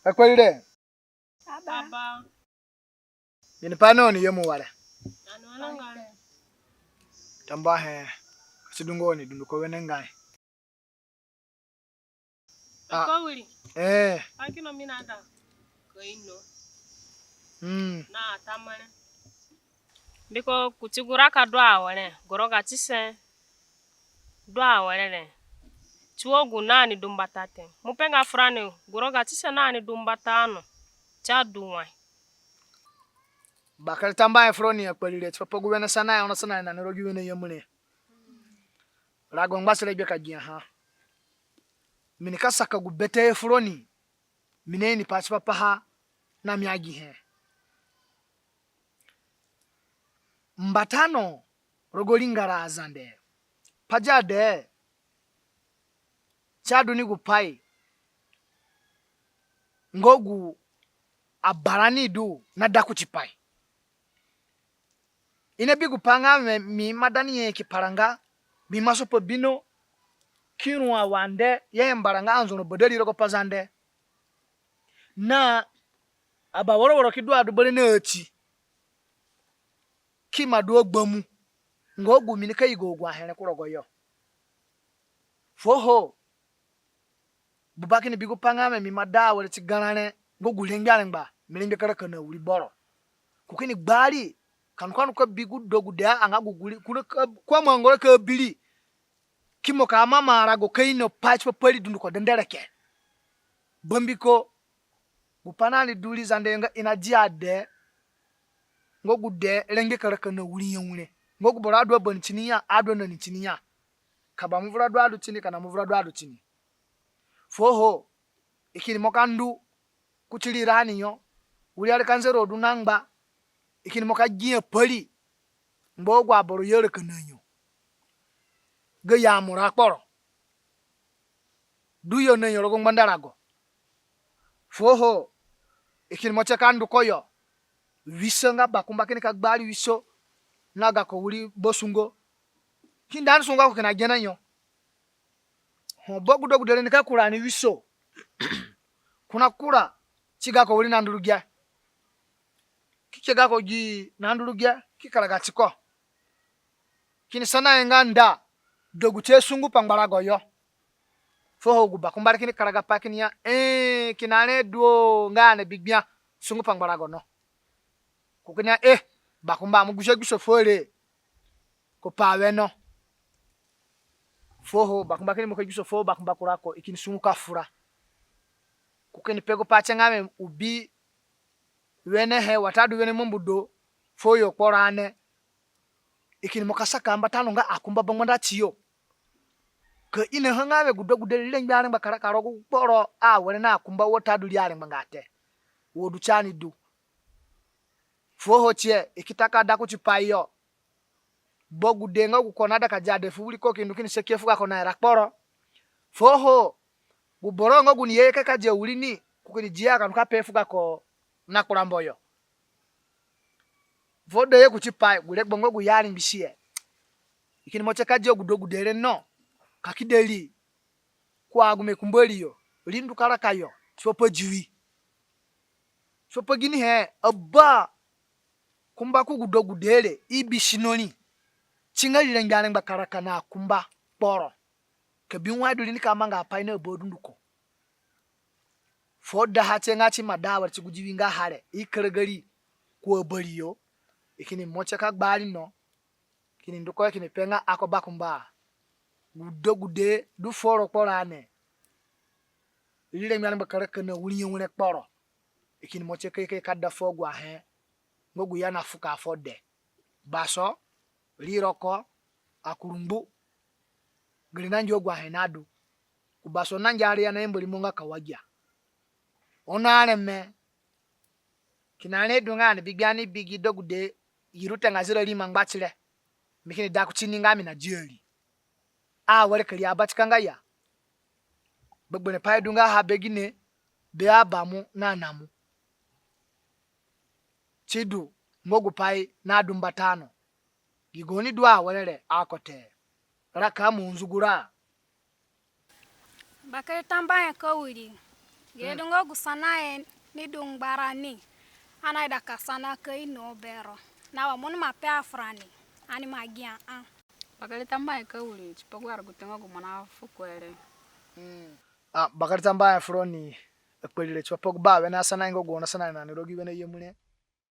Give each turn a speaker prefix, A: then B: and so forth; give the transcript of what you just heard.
A: Akwalide.
B: Aba.
A: Ni pano ni yemu wala.
B: Anwalanga.
A: Tamba he. Sidungoni dunduko wenengai.
B: Akawiri.
A: Akino
B: minada. Koino.
A: Na
B: tamane. Biko kutiguraka dwa wale. Goroga tise. Dwa wale. Chuogu nani dumbatate. Mupenga frane. Goroga tise nani dumbatano. Cha duwai.
A: Bakal tamba froni akwalide. Papa guwena sana ona sana na rogi wena yemune. Rago ngbasile beka gia ha. Minika saka gubete froni. Mine ni pachi papa ha na miagi he. Mbatano rogolingara azande. Pajade chadu ni gupai. Ngogu abarani du na daku chipai. Inebi gupanga mi madani ye kiparanga mi masopo bino kinwa wande ye mbaranga anzono bodeli roko pazande na aba woro kidu adubole na echi kima do gbomu ngogu minika igogwa hele kurogo yo foho bubaki ni bigu panga mi mada wale tiganane ngogu lengalengba milinge karaka na uri boro kukini gbali kan ko bigu dogu da anga guguli kuna kwa mangore ka bili kimo ka mama rago kaino patch papali dundu ko dendereke bombiko bupanali duli zandenga inajia de ngogu de lenge karaka na wuri yewure ngogu bora do bon chiniya ado na ni chiniya kaba muvura do ado chini kana muvura do ado chini foho ikini mokandu kuchili rani yo wuri al kanzero du nangba ikini moka giye pali mbogo aboro yere kananyo ga ya mura kporo du yo nanyo rogo mandarago foho ikini mocha kandu koyo wiso nga bakumba kini ka gbali wiso naga ko wuri bosungo kindan sunga ko kana genanyo ho bogu dogu dele nika kurani wiso kuna kura chiga ko wuri nandurugya kikega ko gi nandurugya kikalaga chiko kini sana nganda dogu chesungu pangbarago yo foho guba kumbari kini karaga pakini ya kinane duo ngane bigbia sungu pangbarago no kukinya bakumba mugushe gusho fore ko pawe no foho bakumba kini mukagusho fo bakumba kurako ikini sungu kafura kukini pego pache ngame ubi wene he watadu wene mumbudo foyo korane ikini mokasaka ambatano nga akumba bangwanda chiyo ke ine hangawe gudo lengbyare bakara karogo poro wene na akumba wotadu liare ngate wodu chani du foho chie ikitaka daku chipayo bogu denga gukonada kajade fuuli ko kindu kini sekefu kako na rakporo foho guborongo guniyeke kaje ulini kukini jia kanuka pefu kako na kuramboyo vodo ye kuchipai gule bongo guyari mbishie ikini moche kaje gudogu dere no kakideli kwa gume kumboliyo lindu karakayo chopo jiwi chopo gini he abba kumba ku gudogu dele ibishinoni chingali lengyane bakaraka na kumba poro kabinwa dulini kama nga paina bodunduko foda hache ngachi madawa chigujiwinga hare ikragari ko bariyo ikini moche ka gbali no kini nduko kini penga akoba kumba gudogu de du foro porane lile myane bakaraka na wuri yewure poro ikini moche kai kadda fogwa he ngogu yana fuka fode baso liroko akurumbu grinanjo ogwa henadu kubaso nanjari yana emboli munga kawajia onale me kinane dungane bigyani bigi dogude yiruta ngazira lima ngbachile mikini daku chini ngami na jeri wale kali abatikanga ya begbene pae dunga ha begine be abamu na namu chidu mogu pai na dumbatano gigoni dwa walele akote raka munzugura
C: bakari tambaya kawiri Gedungo gusana ni dung barani. Ana da kasana kai no bero. Na wa mun ma pe afrani. Ani magia
D: Bakali tambaye ka uli chipagwara gutenga gumana fukwere.
A: Bakari tamba ya froni ekpelile chwa pogba we na sana ngo gona sana na rogi we na yemune